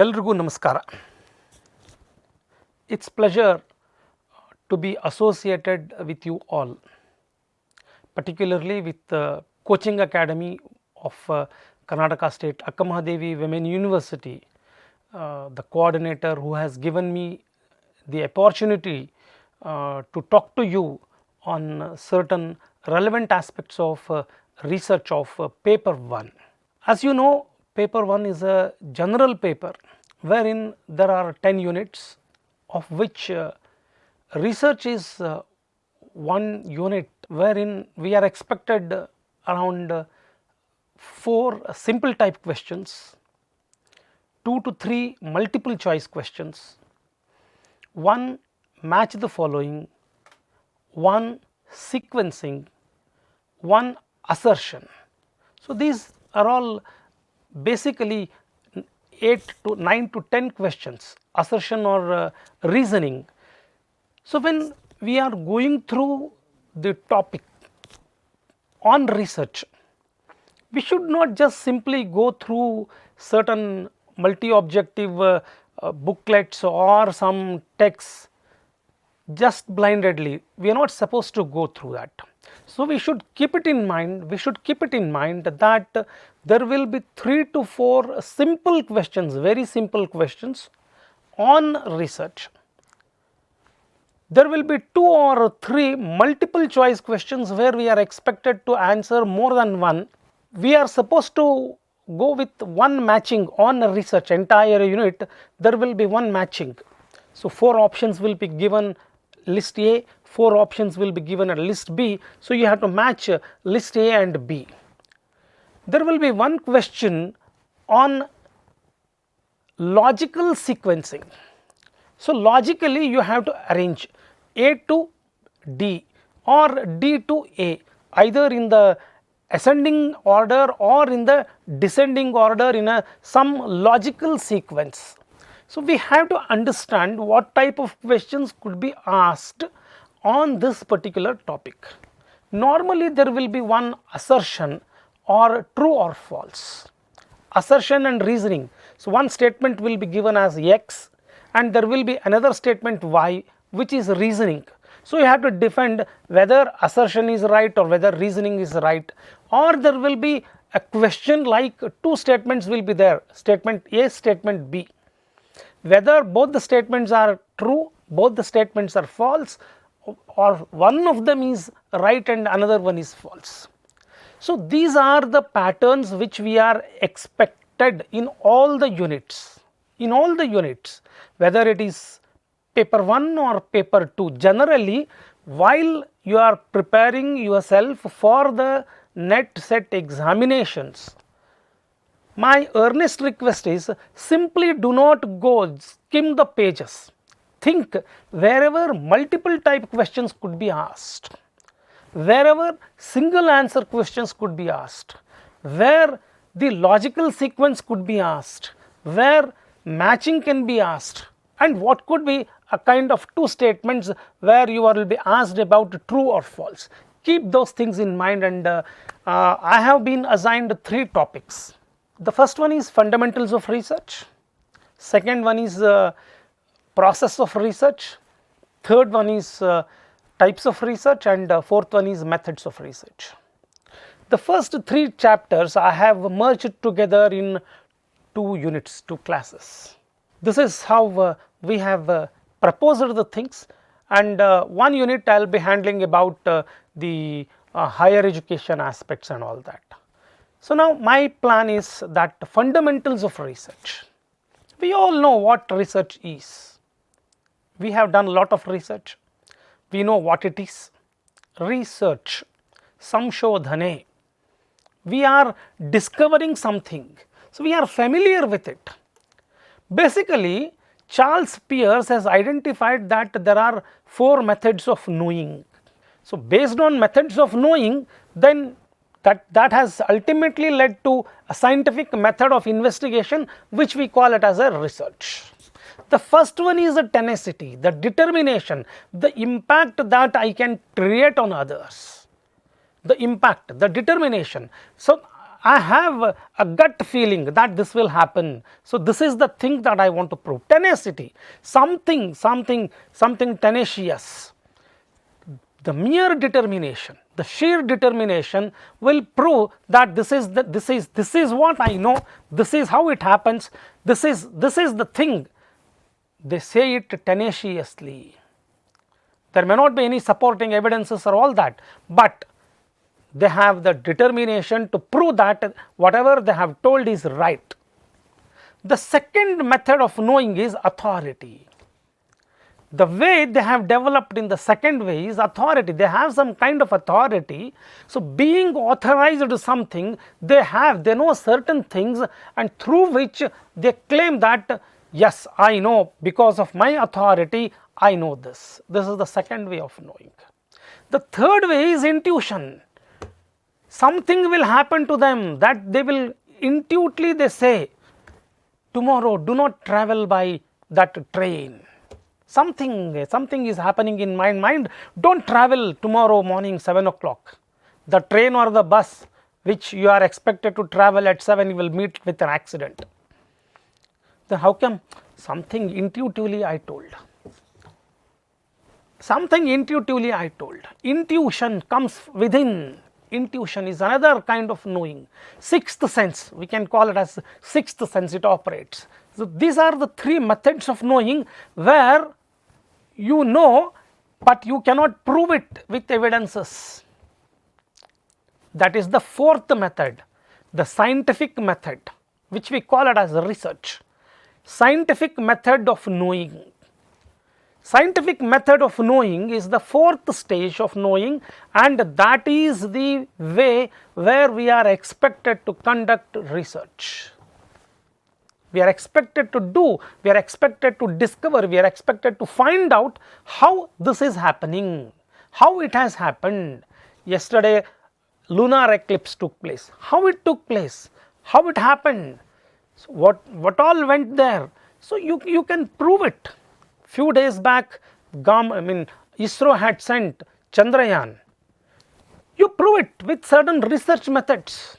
ಎಲ್ರಿಗೂ ನಮಸ್ಕಾರ. It's pleasure to be associated with you all, particularly with the coaching academy of Karnataka State Akka Women University, the coordinator who has given me the opportunity to talk to you on certain relevant aspects of research of paper-1. As you know, paper-1 is a general paper wherein there are 10 units, of which research is one unit wherein we are expected around 4 simple type questions, 2 to 3 multiple choice questions, 1 match the following, 1 sequencing, 1 assertion. So, these are all basically 8 to 9 to 10 questions, assertion or reasoning. So, when we are going through the topic on research, we should not just simply go through certain multi-objective booklets or some texts just blindedly. We are not supposed to go through that. So, we should keep it in mind, that there will be 3 to 4 simple questions, very simple questions on research. There will be 2 or 3 multiple choice questions where we are expected to answer more than one. We are supposed to go with one matching on a research entire unit. There will be one matching. So, 4 options will be given list A, 4 options will be given at list B. So, you have to match list A and B. There will be one question on logical sequencing. So, logically you have to arrange A to D or D to A, either in the ascending order or in the descending order in some logical sequence. So, we have to understand what type of questions could be asked on this particular topic. Normally, there will be one assertion or true or false, assertion and reasoning. So, one statement will be given as X and there will be another statement Y, which is reasoning. So, you have to defend whether assertion is right or whether reasoning is right, or there will be a question like 2 statements will be there, statement A, statement B. Whether both the statements are true, both the statements are false, or one of them is right and another one is false. So, these are the patterns which we are expected in all the units, whether it is paper 1 or paper 2. Generally, while you are preparing yourself for the net set examinations, my earnest request is simply do not go skim the pages. Think wherever multiple type questions could be asked, wherever single answer questions could be asked, where the logical sequence could be asked, where matching can be asked, and what could be a kind of 2 statements where you will be asked about true or false. Keep those things in mind, and I have been assigned 3 topics. The first one is fundamentals of research, second one is process of research, third one is types of research, and fourth one is methods of research. The first 3 chapters I have merged together in 2 units, 2 classes. This is how we have proposed the things, and one unit I will be handling about the higher education aspects and all that. So, now my plan is that fundamentals of research. We all know what research is. We have done a lot of research. We know what it is. Research, samshodhane. We are discovering something. So, we are familiar with it. Basically, Charles Peirce has identified that there are 4 methods of knowing. So, based on methods of knowing, then that has ultimately led to a scientific method of investigation, which we call it as a research. The first one is the tenacity, the determination, the impact that I can create on others, the impact, the determination. So, I have a gut feeling that this will happen. So, this is the thing that I want to prove. Tenacity, something tenacious. The mere determination, the sheer determination will prove that this is what I know, this is how it happens, this is the thing. They say it tenaciously. There may not be any supporting evidences or all that, but they have the determination to prove that whatever they have told is right. The second method of knowing is authority. The way they have developed in the second way is authority. They have some kind of authority. So, being authorized to something, they know certain things, and through which they claim that yes, I know, because of my authority I know this. This is the second way of knowing. The third way is intuition. Something will happen to them that they will intuitively, they say, tomorrow do not travel by that train. Something is happening in my mind, do not travel tomorrow morning 7 o'clock. The train or the bus which you are expected to travel at 7, you will meet with an accident. Then how come? Something intuitively I told. Something intuitively I told. Intuition comes within. Intuition is another kind of knowing. Sixth sense, we can call it as sixth sense, it operates. So, these are the three methods of knowing where you know, but you cannot prove it with evidences. That is the fourth method, the scientific method, which we call it as research. Scientific method of knowing. Scientific method of knowing is the fourth stage of knowing, and that is the way where we are expected to conduct research. We are expected to do, we are expected to discover, we are expected to find out how this is happening, how it has happened. Yesterday lunar eclipse took place, how it took place, how it happened, so what all went there. So, you can prove it. Few days back ISRO had sent Chandrayaan. You prove it with certain research methods.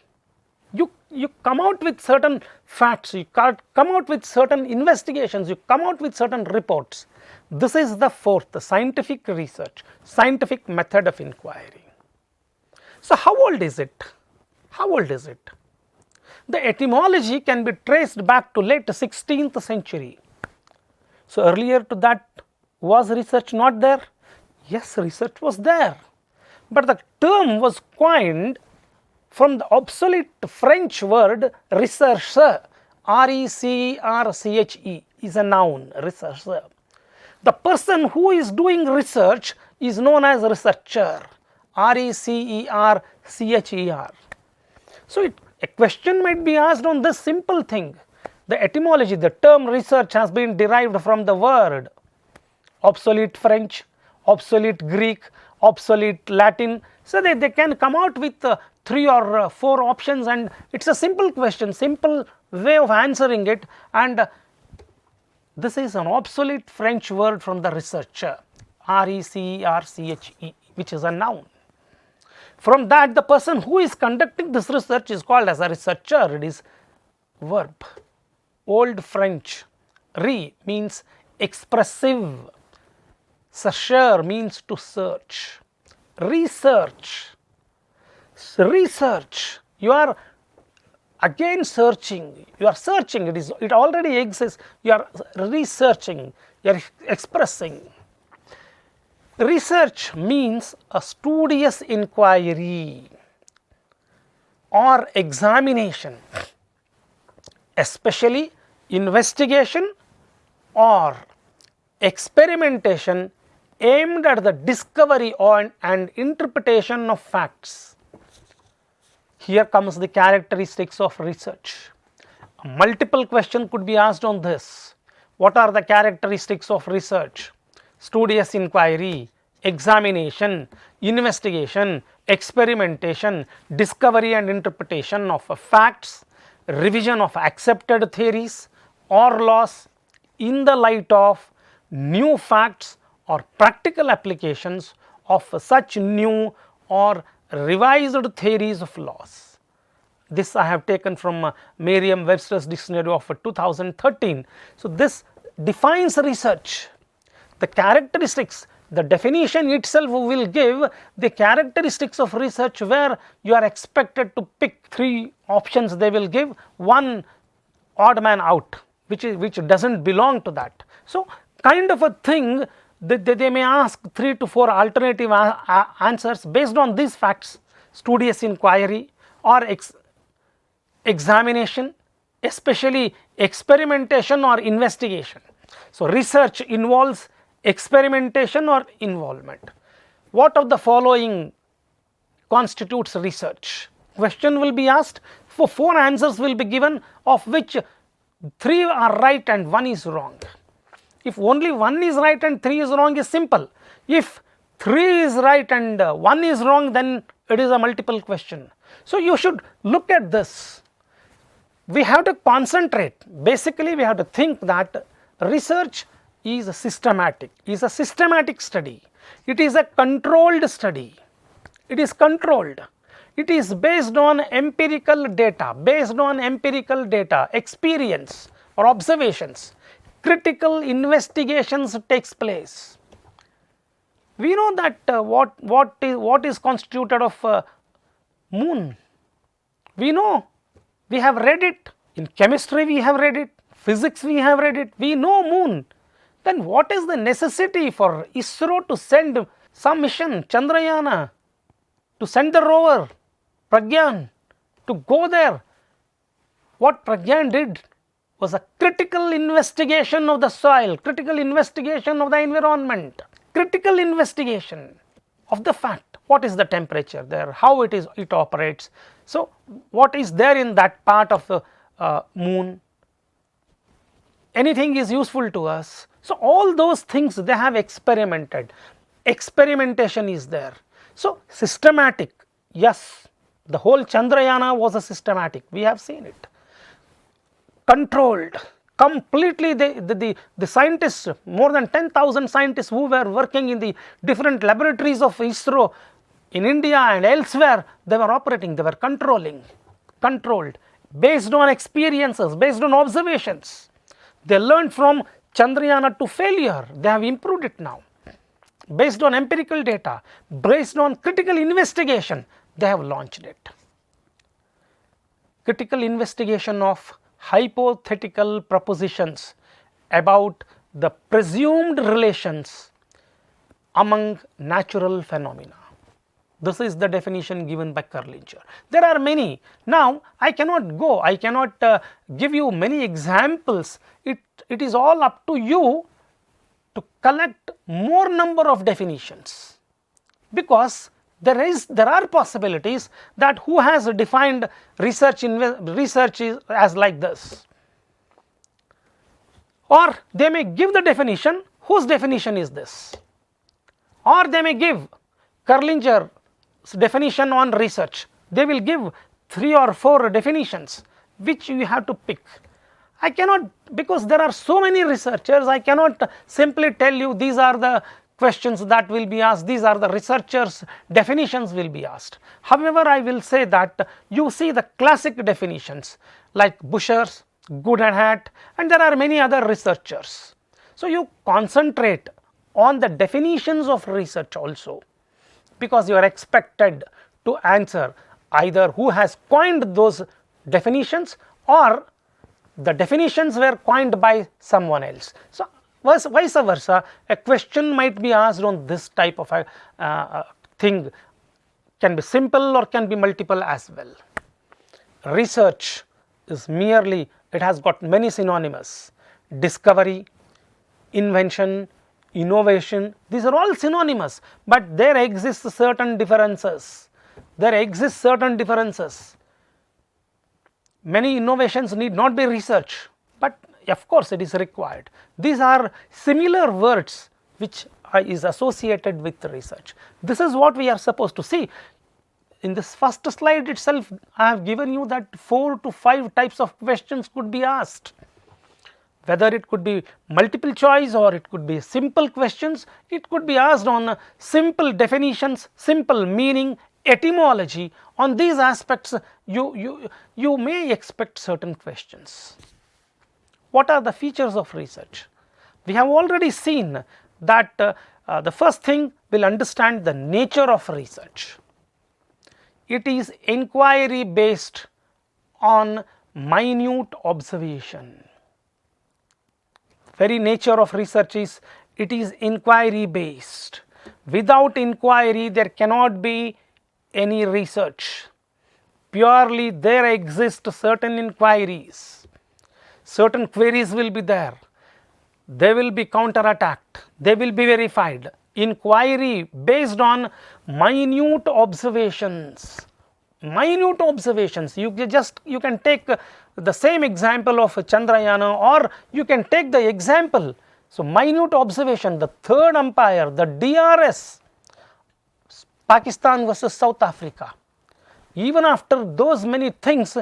You come out with certain facts, you come out with certain investigations, you come out with certain reports. This is the fourth, the scientific research, scientific method of inquiry. So, how old is it? How old is it? The etymology can be traced back to late 16th century. So, earlier to that, was research not there? Yes, research was there, but the term was coined from the obsolete French word recherche. R-E-C-E-R-C-H-E is a noun, recherche. The person who is doing research is known as researcher, R-E-C-E-R-C-H-E-R. So, a question might be asked on this simple thing. The etymology, the term research has been derived from the word obsolete French, obsolete Greek, obsolete Latin. So, they can come out with 3 or 4 options, and it is a simple question, simple way of answering it, and this is an obsolete French word from the researcher, R-E-C-E-R-C-H-E, which is a noun. From that, the person who is conducting this research is called as a researcher. It is verb. Old French, re means expressive, chercher means to search. Research, research, you are again searching, you are searching, it already exists, you are researching, you are expressing. Research means a studious inquiry or examination, especially investigation or experimentation aimed at the discovery on and interpretation of facts. Here comes the characteristics of research. A multiple question could be asked on this. What are the characteristics of research? Studious inquiry, examination, investigation, experimentation, discovery and interpretation of facts, revision of accepted theories or laws in the light of new facts or practical applications of such new or revised theories of laws. This I have taken from Merriam-Webster's Dictionary of 2013. So, this defines research. The characteristics, the definition itself will give the characteristics of research, where you are expected to pick 3 options. They will give one odd man out, which does not belong to that. So, kind of a thing that they may ask 3 to 4 alternative answers based on these facts: studious inquiry or examination, especially experimentation or investigation. So, research involves experimentation or involvement. What of the following constitutes research? Question will be asked, for 4 answers will be given, of which 3 are right and 1 is wrong. If only 1 is right and 3 is wrong, is simple. If 3 is right and 1 is wrong, then it is a multiple question. So, you should look at this. We have to concentrate. Basically, we have to think that research is a systematic study. It is a controlled study. It is controlled. It is based on empirical data, experience or observations. Critical investigations takes place. We know that what is constituted of moon. We know, we have read it in chemistry, we have read it, physics we have read it, we know moon. Then what is the necessity for ISRO to send some mission, Chandrayana, to send the rover Pragyan to go there? What Pragyan did was a critical investigation of the soil, critical investigation of the environment, critical investigation of the fact, what is the temperature there, how it operates. So, what is there in that part of the moon, anything is useful to us. So, all those things they have experimented, experimentation is there. So, systematic, yes, the whole Chandrayana was a systematic, we have seen it. Controlled, completely the scientists, more than 10,000 scientists who were working in the different laboratories of ISRO in India and elsewhere, they were operating, they were controlled, based on experiences, based on observations. They learned from Chandrayana to failure, they have improved it now. Based on empirical data, based on critical investigation, they have launched it. Critical investigation of hypothetical propositions about the presumed relations among natural phenomena. This is the definition given by Kerlinger. There are many. Now, I cannot give you many examples. It is all up to you to collect more number of definitions, because there are possibilities that who has defined research is as like this, or they may give the definition whose definition is this, or they may give Kerlinger's definition on research. They will give 3 or 4 definitions which you have to pick. I cannot, because there are so many researchers, I cannot simply tell you these are the questions that will be asked, these are the researchers' definitions will be asked. However, I will say that you see the classic definitions like Busher's, Goodenhat, and there are many other researchers. So, you concentrate on the definitions of research also, because you are expected to answer either who has coined those definitions or the definitions were coined by someone else. So, vice versa, a question might be asked on this type of a thing, can be simple or can be multiple as well. Research is merely, it has got many synonyms: discovery, invention, innovation, these are all synonymous, but there exist certain differences. Many innovations need not be research, but of course, it is required. These are similar words which is associated with research. This is what we are supposed to see. In this first slide itself, I have given you that 4 to 5 types of questions could be asked. Whether it could be multiple choice or it could be simple questions, it could be asked on simple definitions, simple meaning, etymology, on these aspects you may expect certain questions. What are the features of research? We have already seen that the first thing, we will understand the nature of research. It is inquiry based on minute observation. Very nature of research is, it is inquiry based. Without inquiry there cannot be any research. Purely there exist certain inquiries, certain queries will be there, they will be counterattacked, they will be verified. Inquiry based on minute observations. Minute observations, you can take the same example of Chandrayana, or you can take the example. So, minute observation, the third umpire, the DRS, Pakistan versus South Africa. Even after those many things,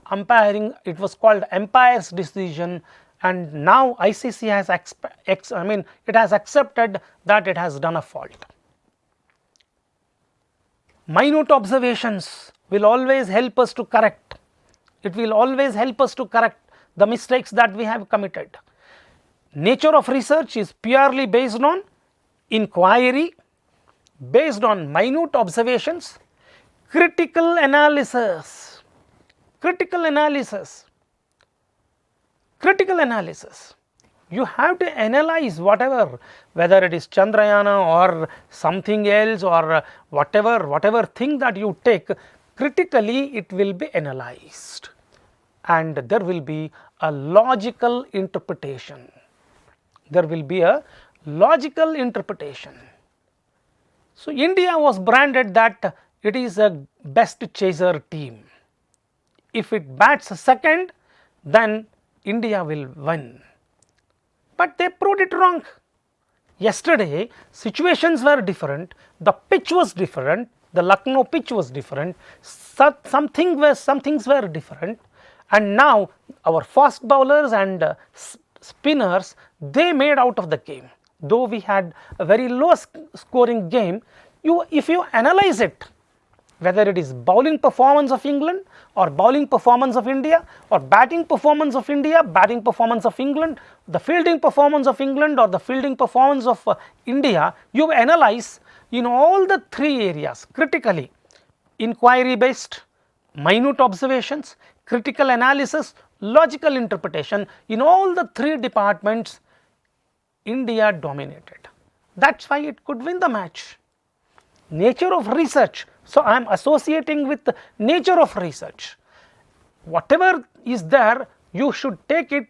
umpiring, it was called umpire's decision, and now ICC has it has accepted that it has done a fault. Minute observations will always help us to correct. It will always help us to correct the mistakes that we have committed. Nature of research is purely based on inquiry, based on minute observations, critical analysis, critical analysis. You have to analyze whatever, whether it is Chandrayana or something else, or whatever thing that you take, critically it will be analyzed, and there will be a logical interpretation. There will be a logical interpretation. So, India was branded that it is a best chaser team. If it bats second, then India will win. But they proved it wrong. Yesterday, situations were different, the pitch was different, the Lucknow pitch was different, some things were different, and now our fast bowlers and spinners, they made out of the game. Though we had a very low scoring game, if you analyze it, whether it is bowling performance of England or bowling performance of India, or batting performance of India, batting performance of England, the fielding performance of England or the fielding performance of India, you analyze in all the three areas critically: inquiry based, minute observations, critical analysis, logical interpretation. In all the three departments, India dominated. That is why it could win the match. Nature of research. So, I am associating with the nature of research. Whatever is there, you should take it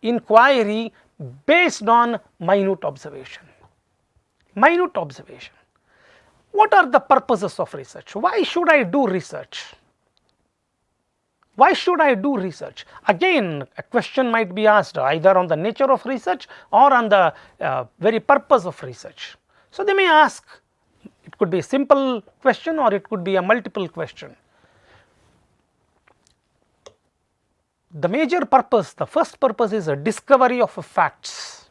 inquiry based on minute observation. Minute observation. What are the purposes of research? Why should I do research? Why should I do research? Again, a question might be asked either on the nature of research or on the very purpose of research. So, they may ask, it could be a simple question or it could be a multiple question. The major purpose, the first purpose is a discovery of facts.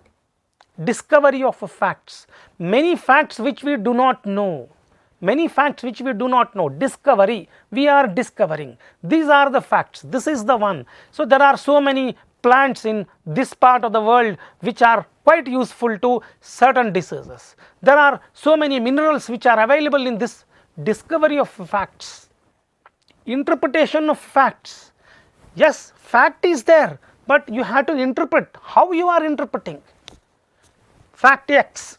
Discovery of facts. Many facts which we do not know. Many facts which we do not know. Discovery, we are discovering. These are the facts. This is the one. So, there are so many plants in this part of the world which are quite useful to certain diseases. There are so many minerals which are available in this. Discovery of facts, interpretation of facts. Yes, fact is there, but you have to interpret how you are interpreting. Fact X,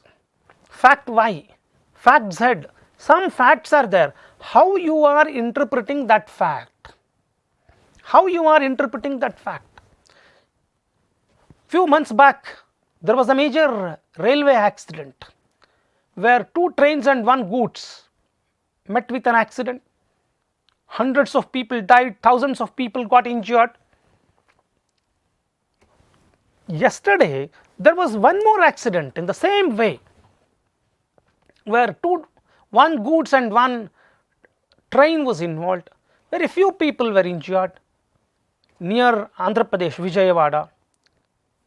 fact Y, fact Z. Some facts are there. How you are interpreting that fact? How you are interpreting that fact? Few months back, there was a major railway accident where 2 trains and 1 goods met with an accident. Hundreds of people died, thousands of people got injured. Yesterday, there was one more accident in the same way, where 1 goods and 1 train was involved. Very few people were injured near Andhra Pradesh, Vijayawada,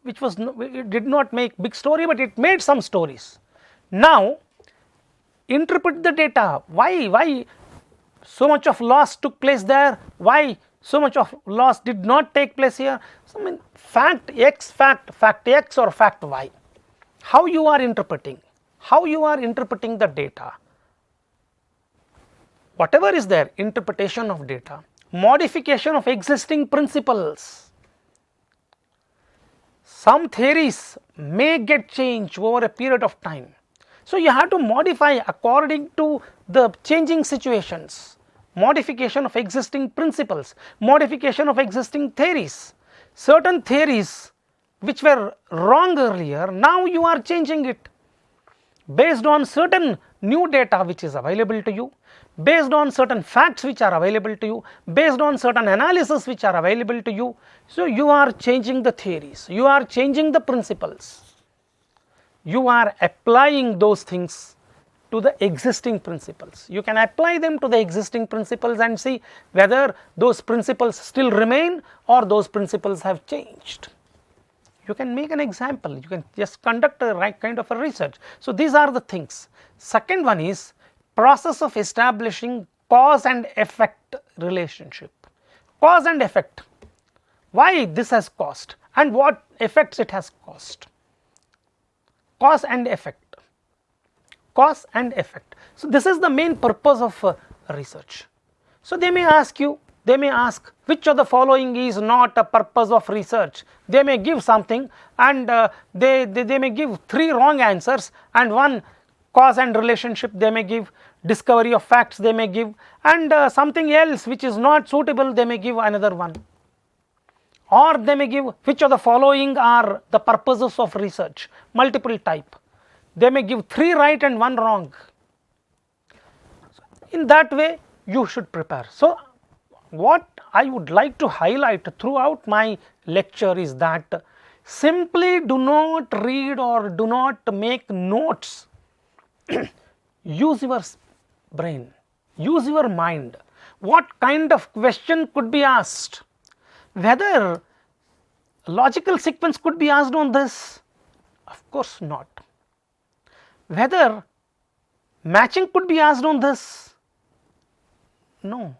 which was it did not make big story, but it made some stories. Now, interpret the data. Why so much of loss took place there, why so much of loss did not take place here. So, I mean fact X, fact X or fact Y, how you are interpreting, the data, whatever is there, interpretation of data, modification of existing principles. Some theories may get changed over a period of time. So, you have to modify according to the changing situations, modification of existing principles, modification of existing theories. Certain theories which were wrong earlier, now you are changing it based on certain new data which is available to you, based on certain facts which are available to you, based on certain analysis which are available to you. So, you are changing the theories, you are changing the principles, you are applying those things to the existing principles. You can apply them to the existing principles and see whether those principles still remain or those principles have changed. You can make an example, you can just conduct a right kind of a research. So, these are the things. Second one is process of establishing cause and effect relationship. Cause and effect, why this has caused and what effects it has caused. Cause and effect, cause and effect. So, this is the main purpose of research. So, they may ask you, they may ask which of the following is not a purpose of research. They may give something and they may give 3 wrong answers and one cause and relationship they may give, discovery of facts they may give, and something else which is not suitable they may give another one. Or they may give which of the following are the purposes of research, multiple type. They may give 3 right and 1 wrong. In that way you should prepare. So, what I would like to highlight throughout my lecture is that simply do not read or do not make notes. Use your brain, use your mind. What kind of question could be asked? Whether logical sequence could be asked on this? Of course not. Whether matching could be asked on this? No.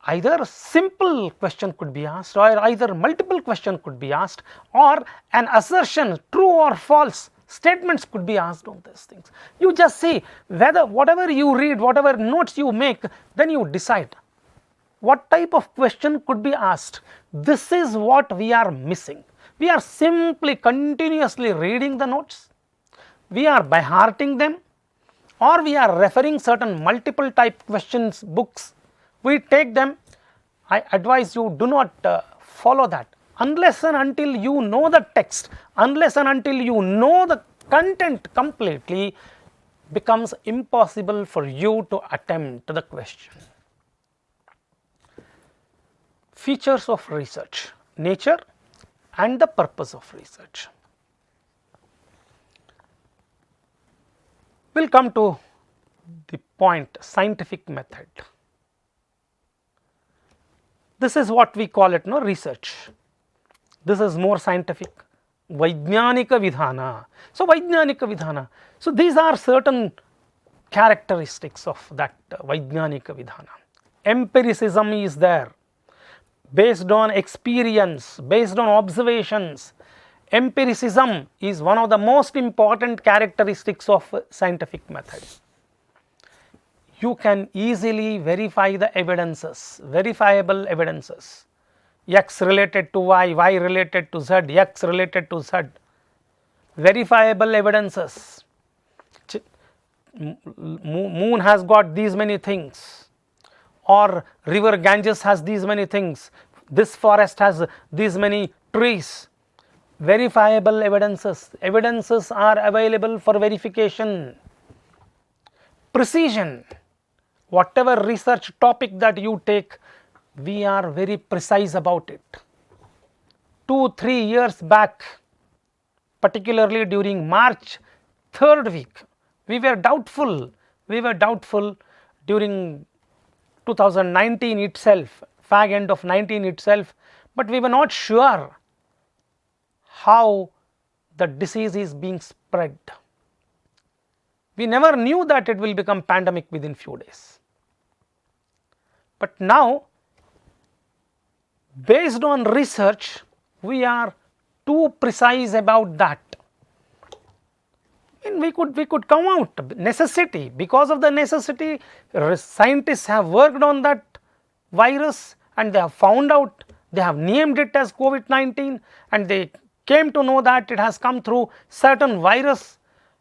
Either simple question could be asked or either multiple question could be asked or an assertion true or false statements could be asked on these things. You just see whether whatever you read, whatever notes you make, then you decide what type of question could be asked. This is what we are missing. We are simply continuously reading the notes, we are by hearting them, or we are referring certain multiple type questions books. We take them. I advise you do not follow that unless and until you know the text, unless and until you know the content completely, becomes impossible for you to attempt the question. Features of research, nature and the purpose of research. We will come to the point, scientific method. This is what we call it, no, research. This is more scientific, Vaijnanika Vidhana. So, Vaijnanika Vidhana. So, these are certain characteristics of that Vaijnanika Vidhana. Empiricism is there, based on experience, based on observations. Empiricism is one of the most important characteristics of scientific method. You can easily verify the evidences, verifiable evidences, X related to Y, Y related to Z, X related to Z, verifiable evidences. Moon has got these many things, or river Ganges has these many things, this forest has these many trees. Verifiable evidences, evidences are available for verification. Precision, whatever research topic that you take, we are very precise about it. 2-3 years back, particularly during March 3rd week, we were doubtful during 2019 itself, fag end of 19 itself, but we were not sure how the disease is being spread. We never knew that it will become pandemic within few days. But now based on research we are too precise about that. And we could come out necessity, because of the necessity scientists have worked on that virus and they have found out, they have named it as COVID-19 and they came to know that it has come through certain virus,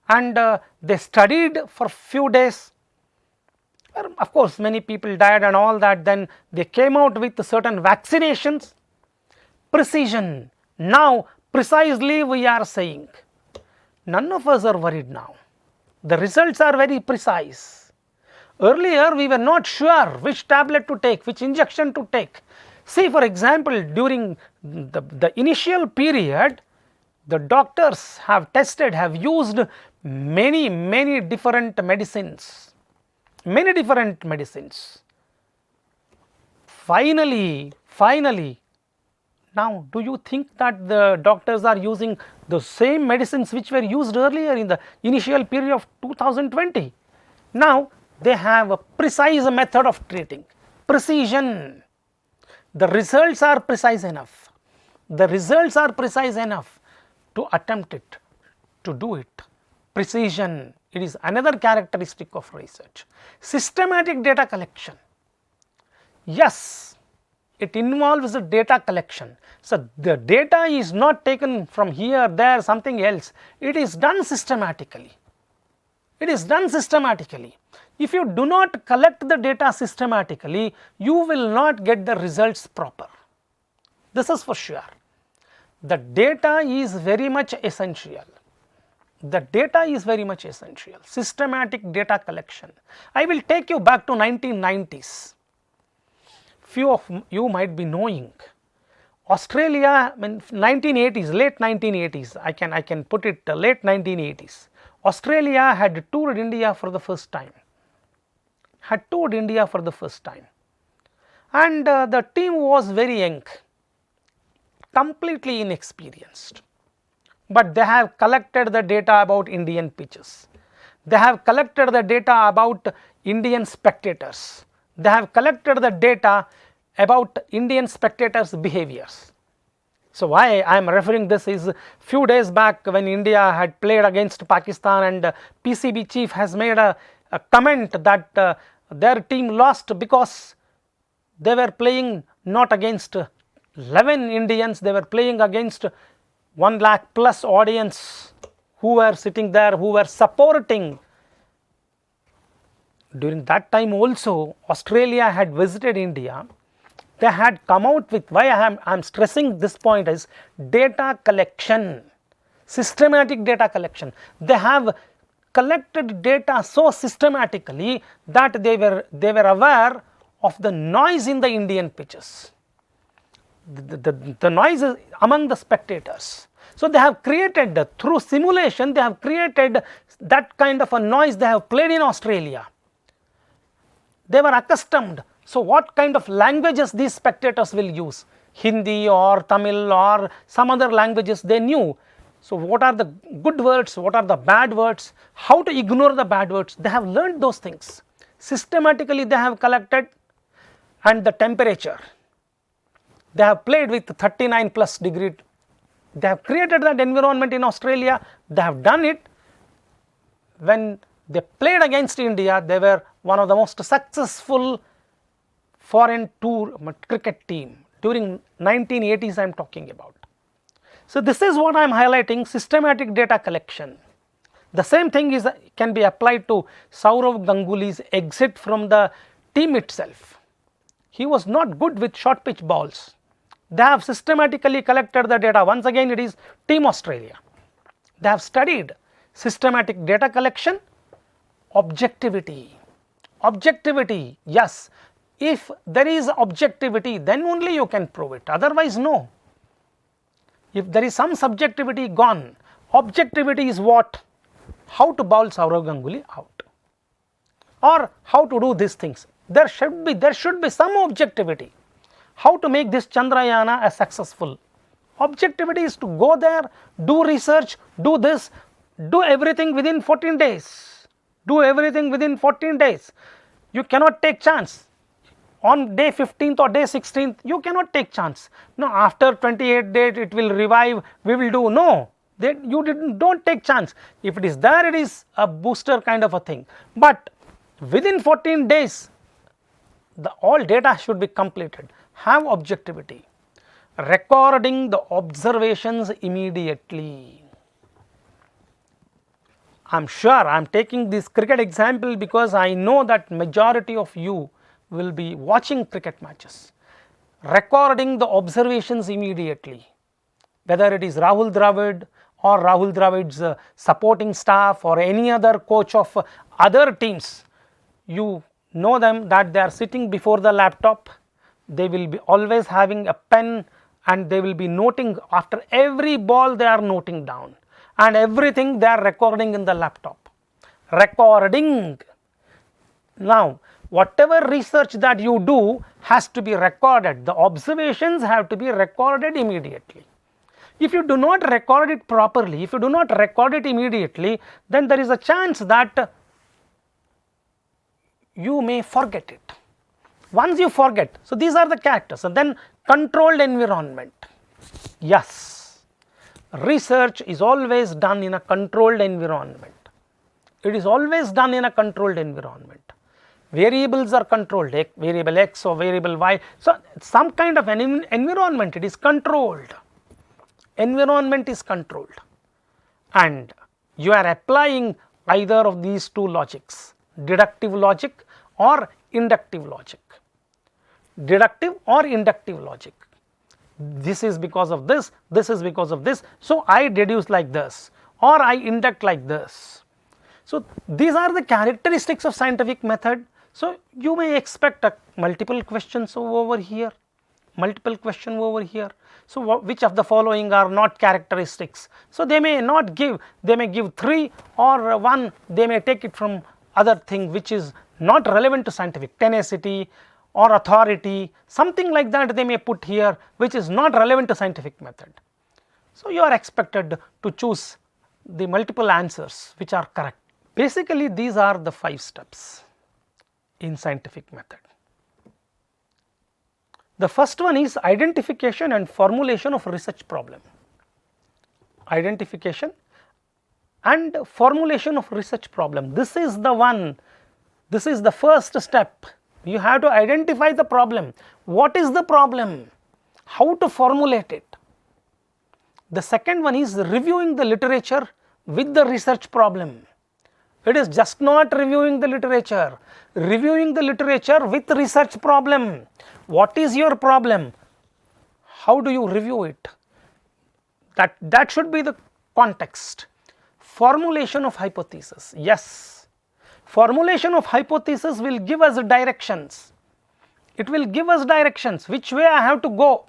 and they studied for few days. Of course many people died and all that, then they came out with certain vaccinations. Precision, now precisely we are saying, none of us are worried now. The results are very precise. Earlier we were not sure which tablet to take, which injection to take. See, for example, during the initial period, the doctors have tested, have used many different medicines, Finally, now do you think that the doctors are using the same medicines which were used earlier in the initial period of 2020? Now they have a precise method of treating, precision. The results are precise enough. The results are precise enough to attempt it, to do it. Precision, it is another characteristic of research. Systematic data collection. Yes, it involves a data collection. So the data is not taken from here, there, something else. It is done systematically. It is done systematically. If you do not collect the data systematically, you will not get the results proper. This is for sure. The data is very much essential. The data is very much essential. Systematic data collection. I will take you back to 1990s. Few of you might be knowing. Australia, 1980s, late 1980s, I can put it late 1980s. Australia had toured India for the first time. And the team was very young, completely inexperienced. But they have collected the data about Indian pitches. They have collected the data about Indian spectators. They have collected the data about Indian spectators' behaviors. So why I am referring this is, few days back when India had played against Pakistan, and PCB chief has made a comment that their team lost because they were playing not against 11 Indians, they were playing against 1 lakh plus audience who were sitting there, who were supporting. During that time also Australia had visited India. They had come out with, why I am stressing this point is data collection, systematic data collection. They have collected data so systematically that they were aware of the noise in the Indian pitches, the noise among the spectators. So they have created, through simulation, they have created that kind of a noise. They have played in Australia. They were accustomed. So what kind of languages these spectators will use? Hindi or Tamil or some other languages they knew. So what are the good words, what are the bad words, how to ignore the bad words, they have learned those things. Systematically they have collected, and the temperature. They have played with 39 plus degree. They have created that environment in Australia. They have done it. When they played against India, they were one of the most successful foreign tour cricket team during 1980s I am talking about. So this is what I am highlighting, systematic data collection. The same thing can be applied to KSAWUV Ganguly's exit from the team itself. He was not good with short pitch balls. They have systematically collected the data. Once again it is Team Australia. They have studied systematic data collection, objectivity. Objectivity, yes. If there is objectivity, then only you can prove it, otherwise no. If there is some subjectivity, gone. Objectivity is what? How to bowl KSAWUV Ganguly out, or how to do these things. There should be some objectivity. How to make this Chandrayana as successful. Objectivity is to go there, do research, do this, do everything within 14 days. Do everything within 14 days. You cannot take chance. on day 15th or day 16th, you cannot take chance. No, after 28 days it will revive, we will do. No, that you don't take chance. If it is there, it is a booster kind of a thing. But within 14 days, all data should be completed. Have objectivity. Recording the observations immediately. I am sure I am taking this cricket example because I know that majority of you will be watching cricket matches. Recording the observations immediately, whether it is Rahul Dravid or Rahul Dravid's supporting staff or any other coach of other teams, you know them that they are sitting before the laptop, they will be always having a pen and they will be noting after every ball, they are noting down, and everything they are recording in the laptop. Recording. Now, whatever research that you do has to be recorded. The observations have to be recorded immediately. If you do not record it properly, if you do not record it immediately, then there is a chance that you may forget it. Once you forget, so these are the characters. And then controlled environment. Yes, research is always done in a controlled environment. It is always done in a controlled environment. Variables are controlled, variable X or variable Y. So, some kind of an environment, it is controlled. Environment is controlled, and you are applying either of these two logics, deductive logic or inductive logic. Deductive or inductive logic. This is because of this, this is because of this. So, I deduce like this or I induct like this. So, these are the characteristics of scientific method. So, you may expect multiple questions over here, multiple question over here. So, which of the following are not characteristics? So, they may not give, they may give 3 or 1, they may take it from other thing which is not relevant to scientific, tenacity or authority, something like that they may put here which is not relevant to scientific method. So, you are expected to choose the multiple answers which are correct. Basically, these are the 5 steps in scientific method. The first one is identification and formulation of research problem. Identification and formulation of research problem. This is the one, this is the first step. You have to identify the problem. What is the problem? How to formulate it? The second one is reviewing the literature with the research problem. It is just not reviewing the literature, reviewing the literature with research problem. What is your problem? How do you review it? That should be the context. Formulation of hypothesis. Yes, formulation of hypothesis will give us directions. It will give us directions, which way I have to go,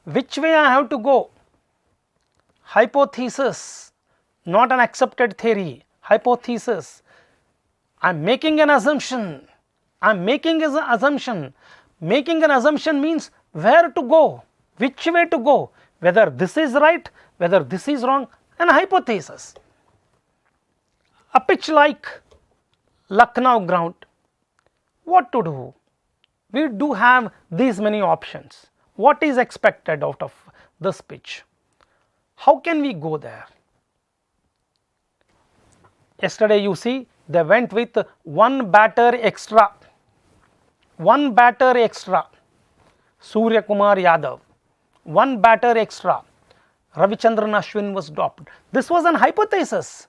which way I have to go. Hypothesis, not an accepted theory. Hypothesis, I am making an assumption, I am making an assumption. Making an assumption means where to go, which way to go, whether this is right, whether this is wrong, an hypothesis. A pitch like Lucknow ground, what to do? We do have these many options. What is expected out of this pitch? How can we go there? Yesterday you see they went with 1 batter extra, 1 batter extra, Surya Kumar Yadav, 1 batter extra, Ravichandran Ashwin was dropped. This was an hypothesis.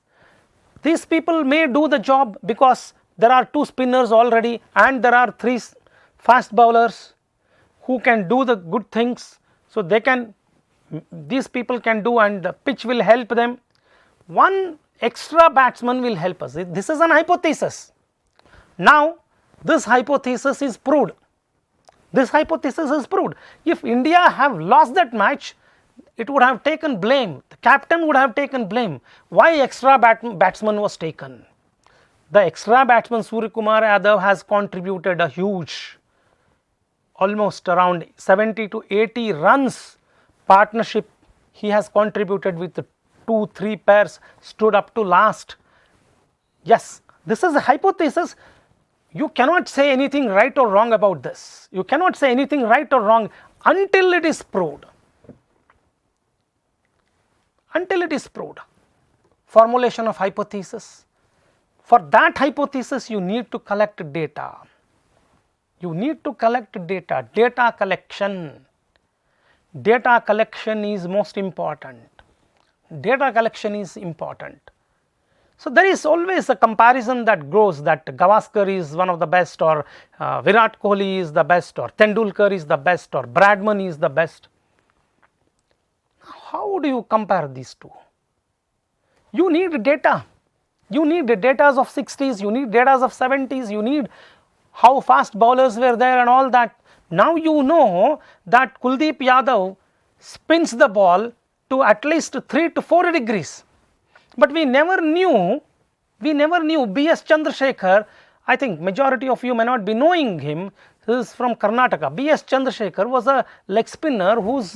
These people may do the job because there are 2 spinners already and there are 3 fast bowlers who can do the good things. So, they can, these people can do, and the pitch will help them. 1 extra batsman will help us. This is an hypothesis. Now, this hypothesis is proved. This hypothesis is proved. If India have lost that match, it would have taken blame. The captain would have taken blame. Why extra batsman was taken? The extra batsman Surya Kumar Yadav has contributed a huge, almost around 70 to 80 runs partnership. He has contributed with the 2-3 pairs, stood up to last. Yes, this is a hypothesis. you cannot say anything right or wrong about this. You cannot say anything right or wrong until it is proved. Until it is proved. Formulation of hypothesis. For that hypothesis, you need to collect data. You need to collect data. Data collection. Data collection is most important. Data collection is important. So, there is always a comparison that grows that Gavaskar is one of the best, or Virat Kohli is the best, or Tendulkar is the best, or Bradman is the best. How do you compare these two? You need data. You need the data of 60s, you need data of 70s, you need how fast bowlers were there and all that. Now you know that Kuldeep Yadav spins the ball to at least 3 to 4 degrees. But we never knew B.S. Chandrasekhar. I think majority of you may not be knowing him. He is from Karnataka. B.S. Chandrasekhar was a leg spinner whose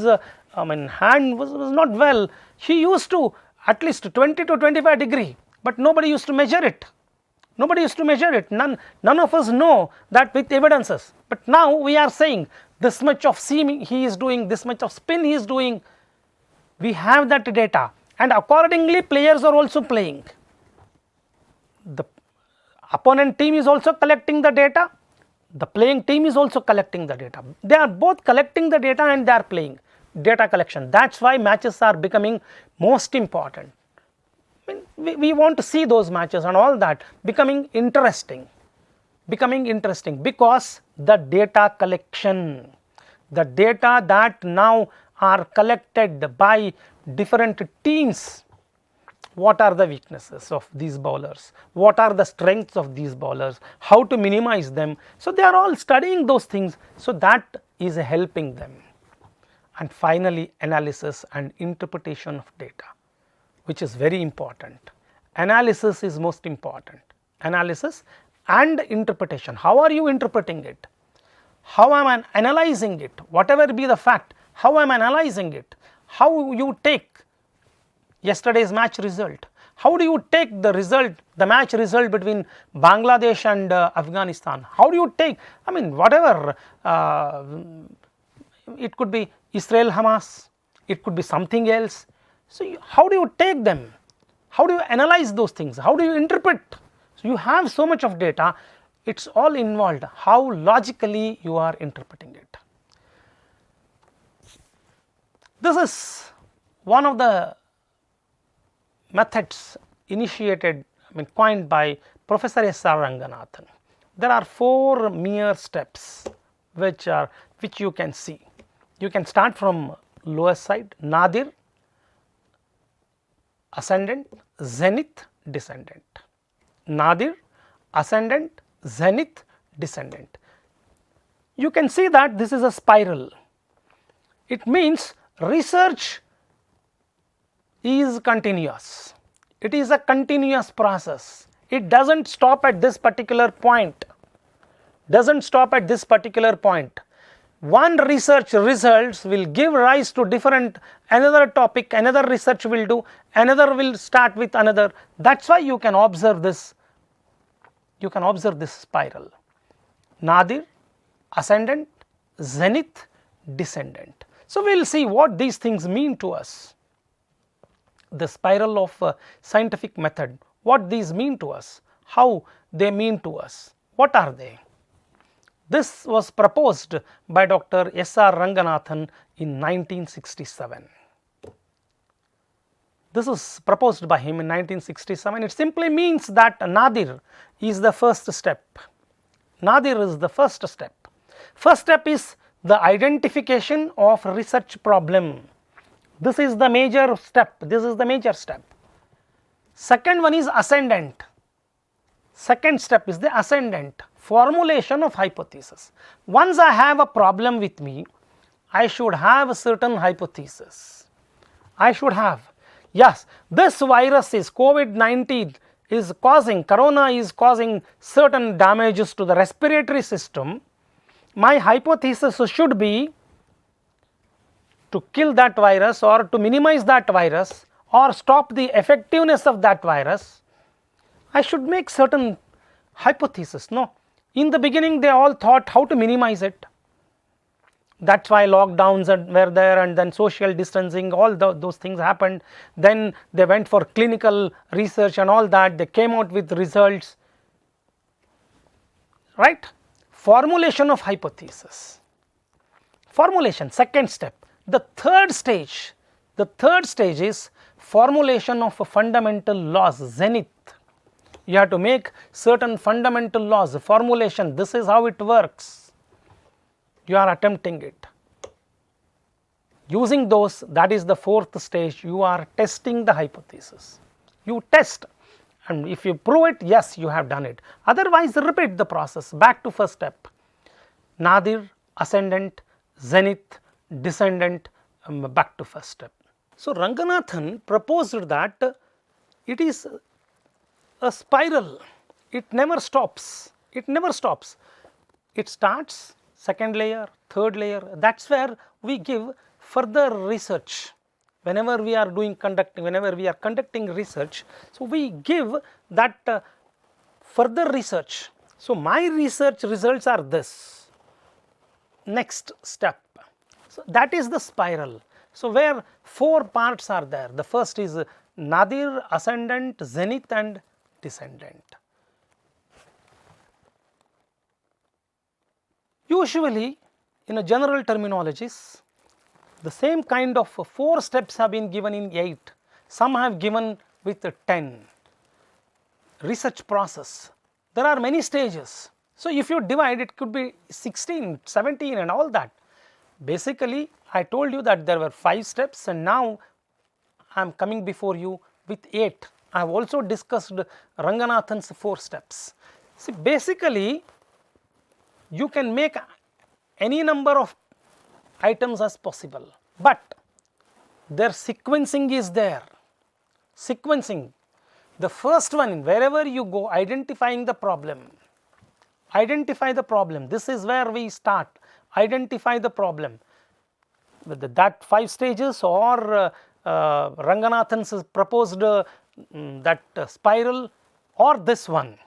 hand was not well. He used to at least 20 to 25 degree, but nobody used to measure it. Nobody used to measure it. None of us know that with evidences. But now we are saying this much of seam he is doing, this much of spin he is doing. We have that data. And accordingly players are also playing. The opponent team is also collecting the data, the playing team is also collecting the data. They are both collecting the data and they are playing. Data collection, that is why matches are becoming most important. We want to see those matches and all that becoming interesting because the data collection, the data that now are collected by different teams. What are the weaknesses of these bowlers? What are the strengths of these bowlers? How to minimize them? So, they are all studying those things. So, that is helping them. And finally, analysis and interpretation of data, which is very important. Analysis is most important. Analysis and interpretation. How are you interpreting it? How am I analyzing it? Whatever be the fact, how am I analyzing it? How you take yesterday's match result? How do you take the result, the match result between Bangladesh and Afghanistan? How do you take, whatever, it could be Israel Hamas, it could be something else. So, how do you take them? How do you analyze those things? How do you interpret? So, you have so much of data, it is all involved, how logically you are interpreting it. This is one of the methods initiated, coined by Professor S.R. Ranganathan. There are 4 mere steps which you can see. You can start from lowest side, nadir, ascendant, zenith, descendant. Nadir, ascendant, zenith, descendant. You can see that this is a spiral. It means research is continuous. It is a continuous process. It does not stop at this particular point. One research results will give rise to different, another topic, another research will do, another will start with another. That is why you can observe this. You can observe this spiral. Nadir, ascendant, zenith, descendant. So, we will see what these things mean to us. The spiral of scientific method, what these mean to us, how they mean to us, what are they? This was proposed by Dr. S.R. Ranganathan in 1967. This was proposed by him in 1967. It simply means that nadir is the first step. Nadir is the first step. First step is the identification of research problem. This is the major step. Second one is ascendant. Second step is the ascendant, formulation of hypothesis. Once I have a problem with me, I should have a certain hypothesis. I should have, yes, this virus is COVID-19 is causing, corona is causing certain damages to the respiratory system. My hypothesis should be to kill that virus or to minimize that virus or stop the effectiveness of that virus. I should make certain hypothesis. No, In the beginning they all thought how to minimize it. That is why lockdowns were there, and then social distancing, all those things happened. Then they went for clinical research and all that, they came out with results, right. Formulation of hypothesis, formulation, second step. The third stage is formulation of a fundamental laws, zenith. You have to make certain fundamental laws, formulation, this is how it works. You are attempting it. Using those, that is the fourth stage, you are testing the hypothesis. You test, and if you prove it, yes, you have done it. Otherwise, repeat the process, back to first step. Nadir, ascendant, zenith, descendant, back to first step. So, Ranganathan proposed that it is a spiral, it never stops, it never stops. It starts second layer, third layer, that is where we give further research. Whenever we are conducting research, so we give that further research. So, my research results are this, next step. So, that is the spiral. So, where four parts are there, the first is nadir, ascendant, zenith and descendant. Usually in a general terminologies, the same kind of 4 steps have been given in 8, some have given with 10. Research process, there are many stages. So, if you divide, it could be 16, 17 and all that. Basically, I told you that there were 5 steps, and now I am coming before you with 8. I have also discussed Ranganathan's 4 steps. See, basically you can make any number of items as possible, but their sequencing is there. Sequencing, the first one, wherever you go, identifying the problem. Identify the problem, this is where we start. Identify the problem. With that 5 stages, or Ranganathan's proposed that spiral, or this one,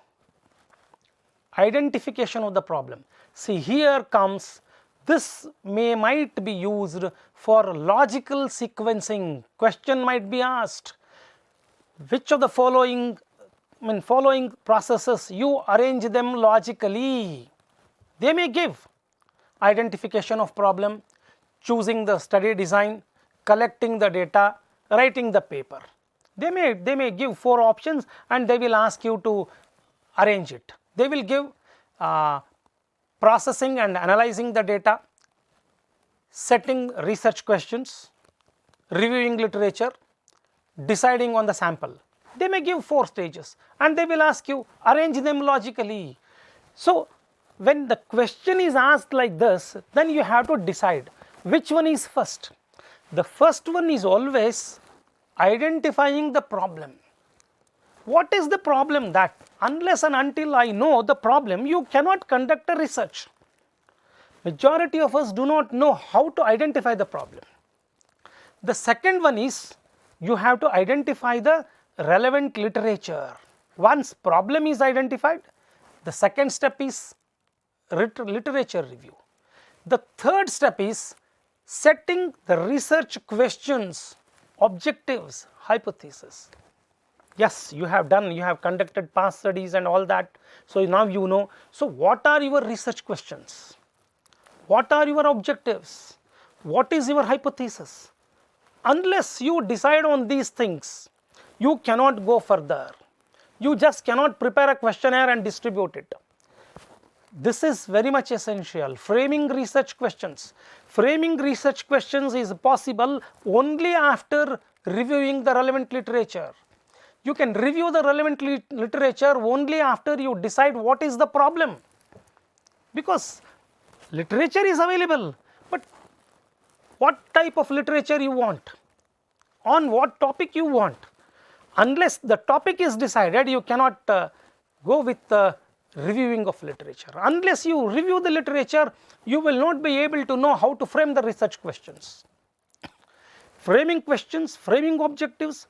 identification of the problem. See, here comes, this might be used for logical sequencing. Question might be asked, which of the following processes you arrange them logically. They may give identification of problem, choosing the study design, collecting the data, writing the paper. They may give 4 options, and they will ask you to arrange it. They will give processing and analyzing the data, setting research questions, reviewing literature, deciding on the sample. They may give 4 stages, and they will ask you arrange them logically. So, when the question is asked like this, then you have to decide which one is first. The first one is always identifying the problem. What is the problem? That unless and until I know the problem, you cannot conduct a research. Majority of us do not know how to identify the problem. The second one is, you have to identify the relevant literature. Once problem is identified, the second step is literature review. The third step is setting the research questions, objectives, hypothesis. Yes, you have done, you have conducted past studies and all that. So, now you know. So, what are your research questions? What are your objectives? What is your hypothesis? Unless you decide on these things, you cannot go further. You just cannot prepare a questionnaire and distribute it. This is very much essential. Framing research questions. Framing research questions is possible only after reviewing the relevant literature. You can review the relevant literature only after you decide what is the problem, because literature is available, but what type of literature you want, on what topic you want. Unless the topic is decided, you cannot go with the reviewing of literature. Unless you review the literature, you will not be able to know how to frame the research questions. Framing questions, framing objectives,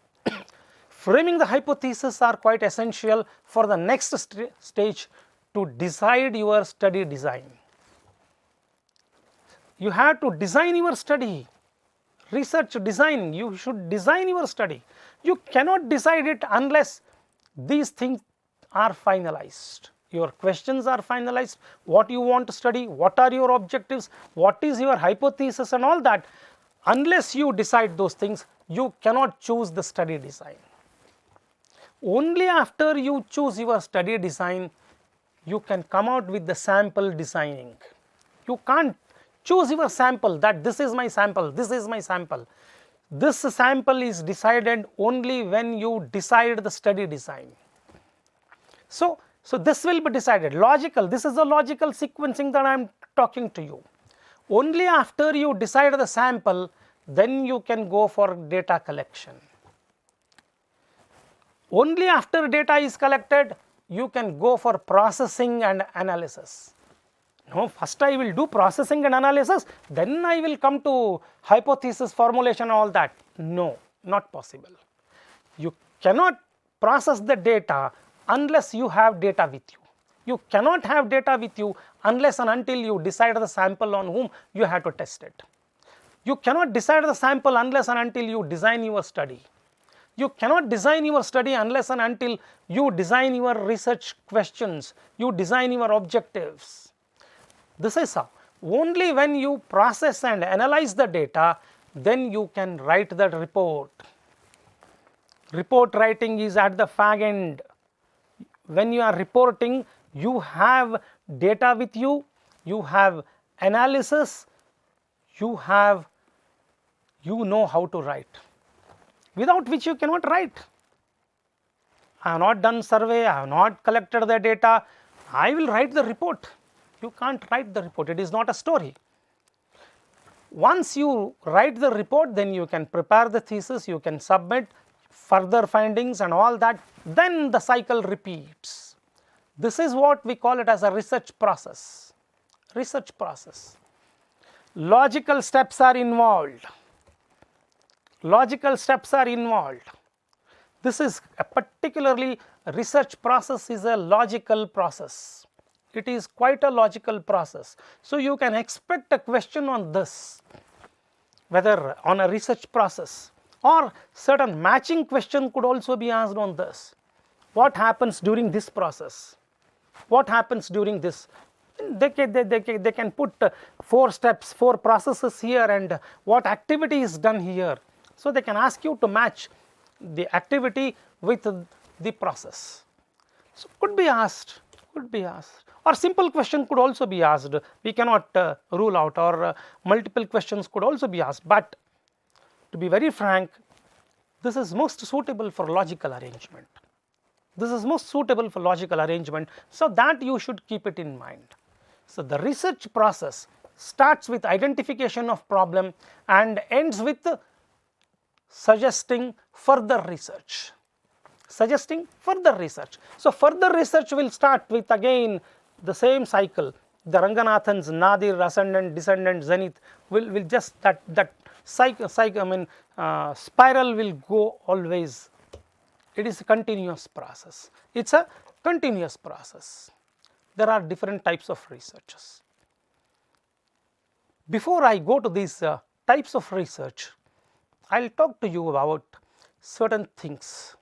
framing the hypothesis are quite essential for the next stage, to decide your study design. You have to design your study, research design, you should design your study. You cannot decide it unless these things are finalized. Your questions are finalized, what you want to study, what are your objectives, what is your hypothesis and all that. Unless you decide those things, you cannot choose the study design. Only after you choose your study design, you can come out with the sample designing. You can't choose your sample that this is my sample, this is my sample. This sample is decided only when you decide the study design. So this will be decided logical, this is the logical sequencing that I am talking to you. Only after you decide the sample, then you can go for data collection. Only after data is collected, you can go for processing and analysis. No, first I will do processing and analysis, then I will come to hypothesis formulation and all that. No, not possible. You cannot process the data unless you have data with you. You cannot have data with you unless and until you decide the sample on whom you have to test it. You cannot decide the sample unless and until you design your study. You cannot design your study unless and until you design your research questions, you design your objectives. This is how. Only when you process and analyze the data, then you can write the report. Report writing is at the fag end. When you are reporting, you have data with you, you have analysis, you know how to write, without which you cannot write. I have not done survey, I have not collected the data, I will write the report. You can't write the report, it is not a story. Once you write the report, then you can prepare the thesis, you can submit further findings and all that, then the cycle repeats. This is what we call it as a research process. Research process. Logical steps are involved. Logical steps are involved. This is a particularly research process is a logical process. It is quite a logical process. So you can expect a question on this, whether on a research process, or certain matching question could also be asked on this. What happens during this process? What happens during this? They can put 4 steps, 4 processes here, and what activity is done here. So they can ask you to match the activity with the process. So could be asked, or simple question could also be asked. We cannot rule out, or multiple questions could also be asked. But to be very frank, this is most suitable for logical arrangement. This is most suitable for logical arrangement, so that you should keep it in mind. So the research process starts with identification of problem and ends with suggesting further research. Suggesting further research. So further research will start with again the same cycle. The Ranganathans, Nadir, Ascendant, Descendant, Zenith will just that spiral will go always. It is a continuous process. It is a continuous process. There are different types of researches. Before I go to these types of research, I will talk to you about certain things.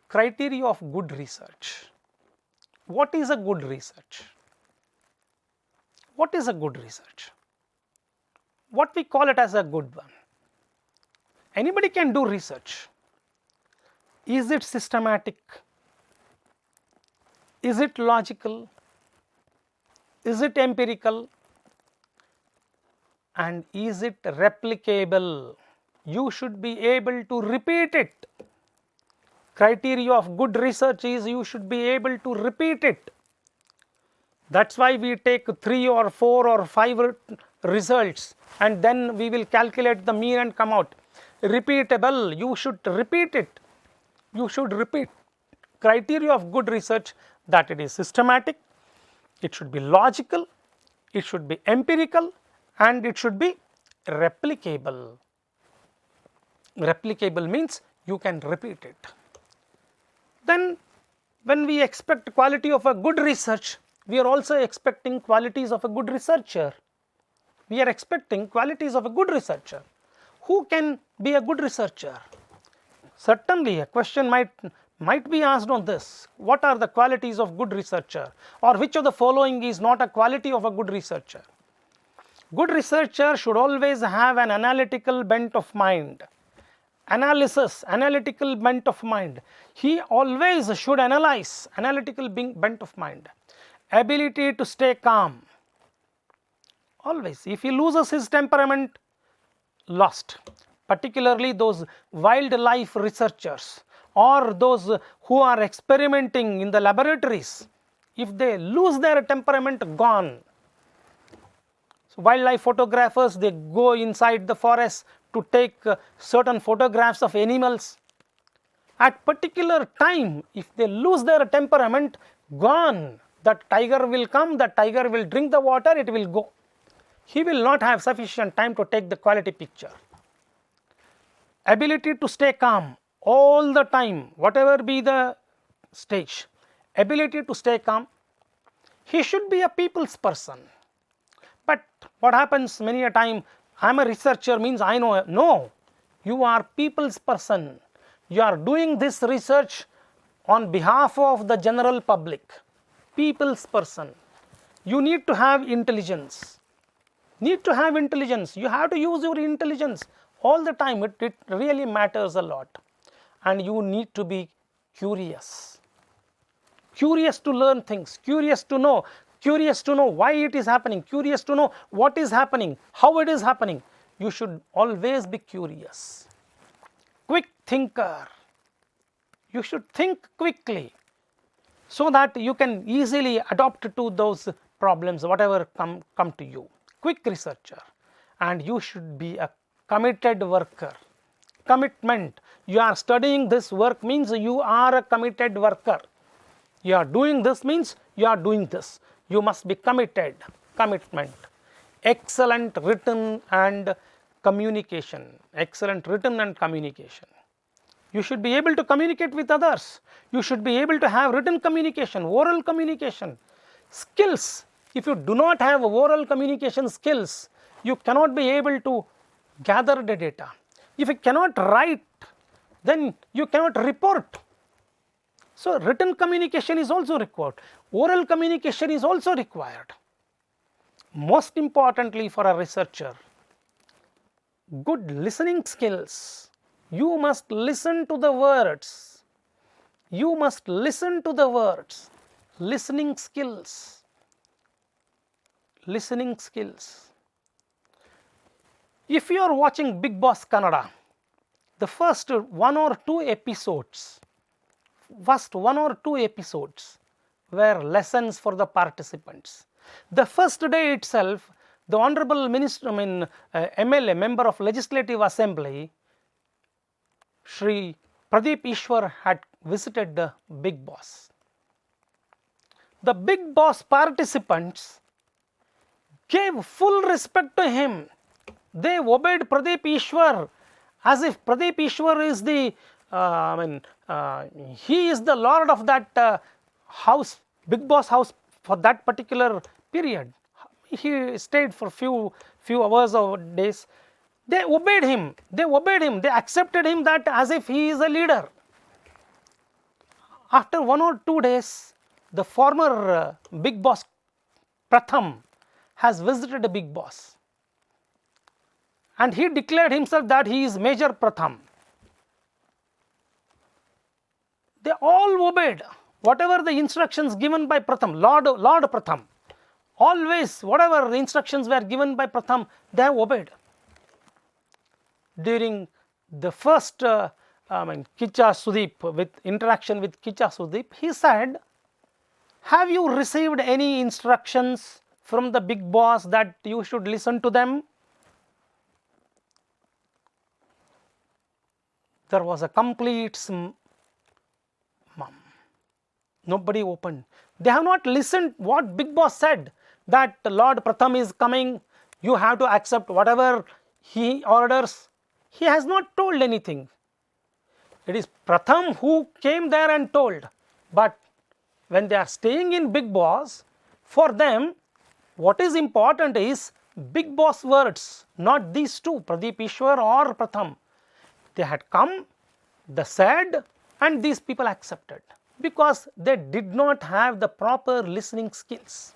Criteria of good research. What is a good research? What is a good research? What we call it as a good one? Anybody can do research. Is it systematic? Is it logical? Is it empirical? And is it replicable? You should be able to repeat it. Criteria of good research is you should be able to repeat it. That is why we take 3 or 4 or 5 results, and then we will calculate the mean and come out. Repeatable, you should repeat it. You should repeat. Criteria of good research, that it is systematic, it should be logical, it should be empirical, and it should be replicable. Replicable means you can repeat it. Then when we expect quality of a good research, we are also expecting qualities of a good researcher. We are expecting qualities of a good researcher. Who can be a good researcher? Certainly a question might be asked on this. What are the qualities of good researcher, or which of the following is not a quality of a good researcher? Good researcher should always have an analytical bent of mind. Analytical bent of mind. He always should analyze, analytical bent of mind. Ability to stay calm. Always. If he loses his temperament, lost. Particularly those wildlife researchers or those who are experimenting in the laboratories, if they lose their temperament, gone. So wildlife photographers, they go inside the forest to take certain photographs of animals. At particular time, if they lose their temperament, gone. That tiger will come, that tiger will drink the water, it will go. He will not have sufficient time to take the quality picture. Ability to stay calm all the time, whatever be the stage. Ability to stay calm. He should be a people's person. But what happens many a time, I am a researcher means I know. No, you are people's person. You are doing this research on behalf of the general public. People's person. You need to have intelligence. Need to have intelligence. You have to use your intelligence all the time. It really matters a lot. And you need to be curious. Curious to learn things, curious to know why it is happening, curious to know what is happening, how it is happening. You should always be curious. Quick thinker. You should think quickly so that you can easily adapt to those problems, whatever come to you. Quick researcher. And you should be a committed worker. Commitment. You are studying this work means you are a committed worker. You are doing this means you are doing this. You must be committed. Commitment. Excellent written and communication. Excellent written and communication. You should be able to communicate with others. You should be able to have written communication, oral communication. Skills. If you do not have oral communication skills, you cannot be able to gather the data. If you cannot write, then you cannot report. So written communication is also required. Oral communication is also required. Most importantly for a researcher, good listening skills. You must listen to the words. You must listen to the words. Listening skills. Listening skills. If you are watching Big Boss Kannada, the first one or two episodes were lessons for the participants. The first day itself, the Honorable Minister, MLA, Member of Legislative Assembly, Shri Pradeep Ishwar had visited the Big Boss. The Big Boss participants gave full respect to him. They obeyed Pradeep Ishwar as if Pradeep Ishwar is the, he is the lord of that house, Big Boss house for that particular period. He stayed for few hours or days. They obeyed him. They accepted him that as if he is a leader. After 1 or 2 days, the former Big Boss Pratham has visited the Big Boss. And he declared himself that he is Major Pratham. They all obeyed whatever the instructions given by Pratham, Lord Pratham. Always whatever the instructions were given by Pratham, they have obeyed. During the first KSAWUV, with interaction with KSAWUV, he said, have you received any instructions from the Big Boss that you should listen to them? There was a complete nobody opened. They have not listened what Big Boss said, that Lord Pratham is coming, you have to accept whatever he orders. He has not told anything. It is Pratham who came there and told, but when they are staying in Big Boss, for them what is important is Big Boss words, not these two, Pradeep Ishwar or Pratham. They had come, they said, and these people accepted because they did not have the proper listening skills.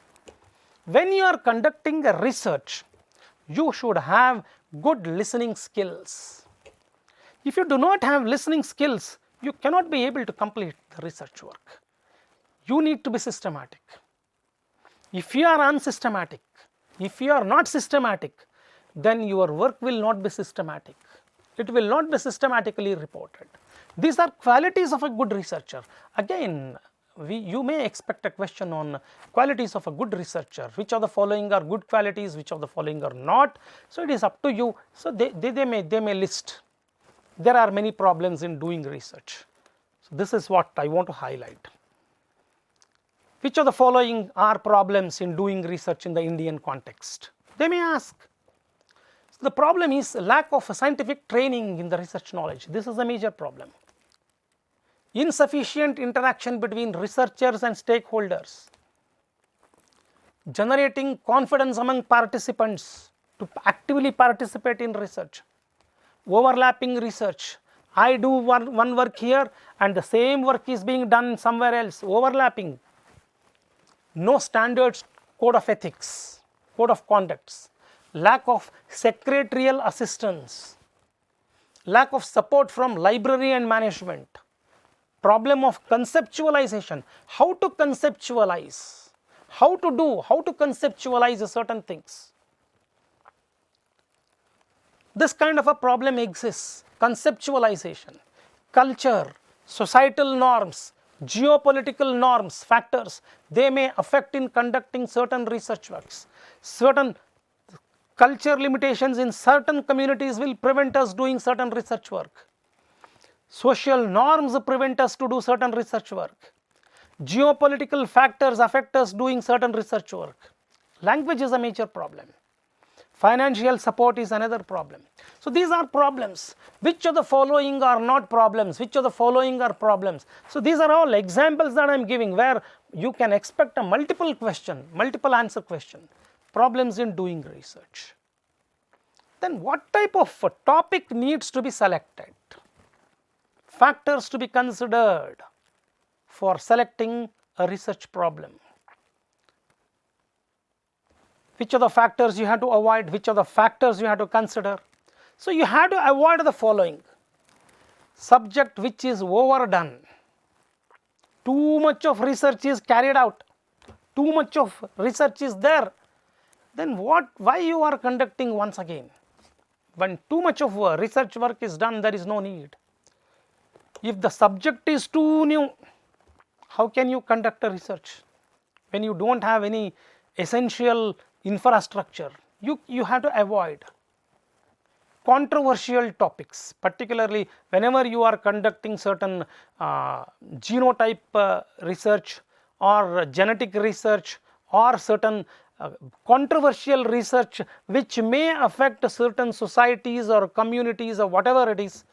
When you are conducting a research, you should have good listening skills. If you do not have listening skills, you cannot be able to complete the research work. You need to be systematic. If you are unsystematic, if you are not systematic, then your work will not be systematic. It will not be systematically reported. These are qualities of a good researcher. Again, you may expect a question on qualities of a good researcher. Which of the following are good qualities, which of the following are not. So, it is up to you. So, they may list. There are many problems in doing research. So, this is what I want to highlight. Which of the following are problems in doing research in the Indian context? They may ask. So, the problem is lack of scientific training in the research knowledge. This is a major problem. Insufficient interaction between researchers and stakeholders. Generating confidence among participants to actively participate in research. Overlapping research. I do one work here and the same work is being done somewhere else. Overlapping. No standards, code of ethics, code of conducts, lack of secretarial assistance, lack of support from library and management, problem of conceptualization, how to conceptualize, how to conceptualize certain things. This kind of a problem exists, conceptualization, culture, societal norms, geopolitical norms, factors, they may affect in conducting certain research works. Certain culture limitations in certain communities will prevent us doing certain research work. Social norms prevent us to do certain research work. Geopolitical factors affect us doing certain research work. Language is a major problem. Financial support is another problem. So, these are problems. Which of the following are not problems? Which of the following are problems? So, these are all examples that I am giving where you can expect a multiple question, multiple answer question, problems in doing research. Then what type of topic needs to be selected? Factors to be considered for selecting a research problem. Which of the factors you have to avoid, which of the factors you have to consider. So, you have to avoid the following: subject which is overdone, too much of research is carried out, too much of research is there, then why you are conducting once again? When too much of research work is done, there is no need. If the subject is too new, how can you conduct a research when you do not have any essential infrastructure? You have to avoid controversial topics, particularly whenever you are conducting certain genotype research or genetic research or certain controversial research which may affect certain societies or communities or whatever it is.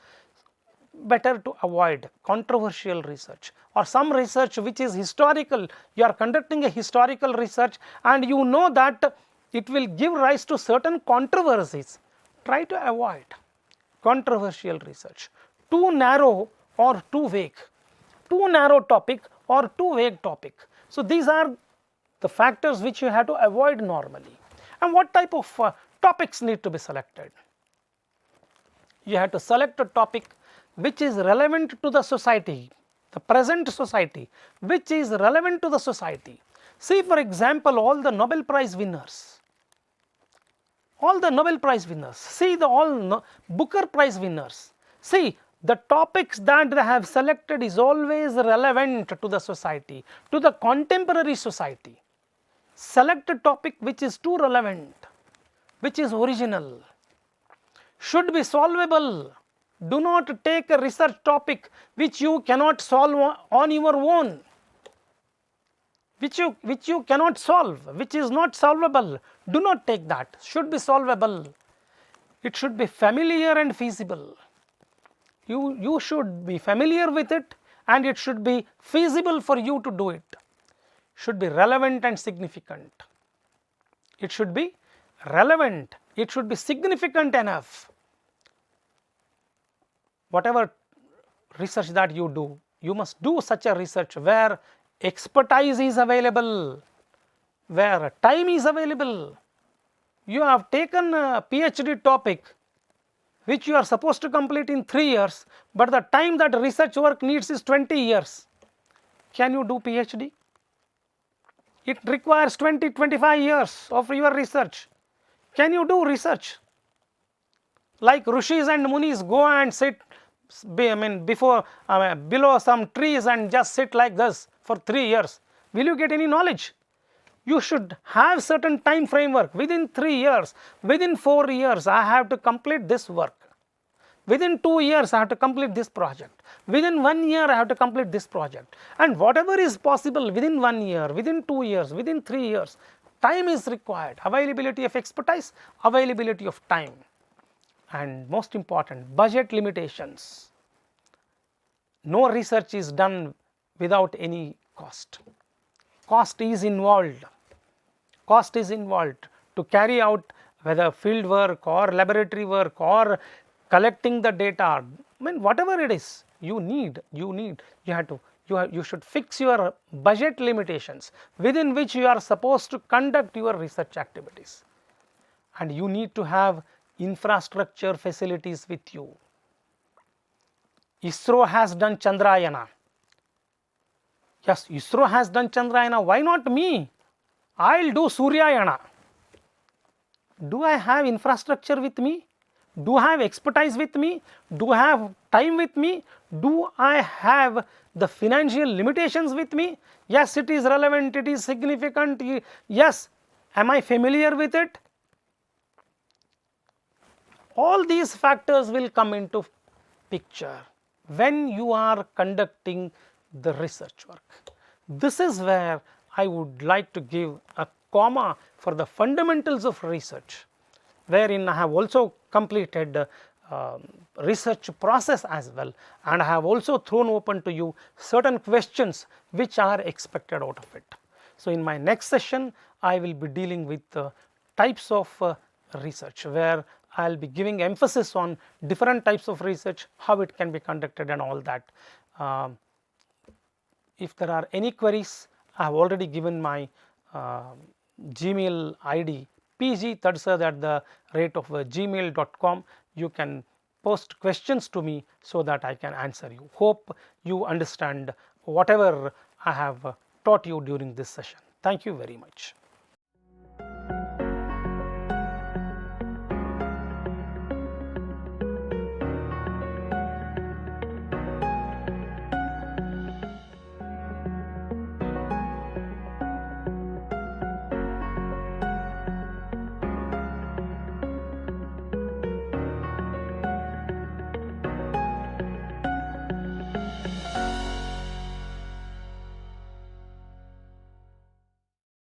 Better to avoid controversial research or some research which is historical. You are conducting a historical research and you know that it will give rise to certain controversies. Try to avoid controversial research. Too narrow or too vague, too narrow topic or too vague topic. So, these are the factors which you have to avoid normally. And what type of topics need to be selected? You have to select a topic which is relevant to the society, the present society, which is relevant to the society. See, for example, all the Nobel Prize winners, see all Booker Prize winners, see the topics that they have selected is always relevant to the society, to the contemporary society. Select a topic which is too relevant, which is original, should be solvable. Do not take a research topic which you cannot solve on your own, which you cannot solve, which is not solvable. Do not take that. Should be solvable. It should be familiar and feasible. You should be familiar with it, and it should be feasible for you to do it. Should be relevant and significant. It should be relevant, it should be significant enough. Whatever research that you do, you must do such a research where expertise is available, where time is available. You have taken a PhD topic which you are supposed to complete in 3 years, but the time that research work needs is 20 years. Can you do PhD? It requires 20-25 years of your research. Can you do research? Like rishis and munis go and sit below some trees and just sit like this for 3 years. Will you get any knowledge? You should have certain time framework. Within 3 years, within 4 years, I have to complete this work. Within 2 years, I have to complete this project. Within 1 year, I have to complete this project. And whatever is possible within 1 year, within 2 years, within 3 years, time is required. Availability of expertise, availability of time, and most important, budget limitations. No research is done without any cost. Cost is involved. Cost is involved to carry out whether field work or laboratory work or collecting the data. Whatever it is, you should fix your budget limitations within which you are supposed to conduct your research activities, and you need to have infrastructure facilities with you. ISRO has done Chandrayana. Yes, ISRO has done Chandrayana. Why not me? I'll do Suryayana. Do I have infrastructure with me? Do I have expertise with me? Do I have time with me? Do I have the financial limitations with me? Yes, it is relevant, it is significant. Yes, am I familiar with it? All these factors will come into picture when you are conducting the research work. This is where I would like to give a comma for the fundamentals of research, wherein I have also completed research process as well, and I have also thrown open to you certain questions which are expected out of it. So, in my next session, I will be dealing with types of research, where I will be giving emphasis on different types of research, how it can be conducted and all that. If there are any queries, I have already given my Gmail ID pg.tadsad@gmail.com. You can post questions to me so that I can answer you. Hope you understand whatever I have taught you during this session. Thank you very much.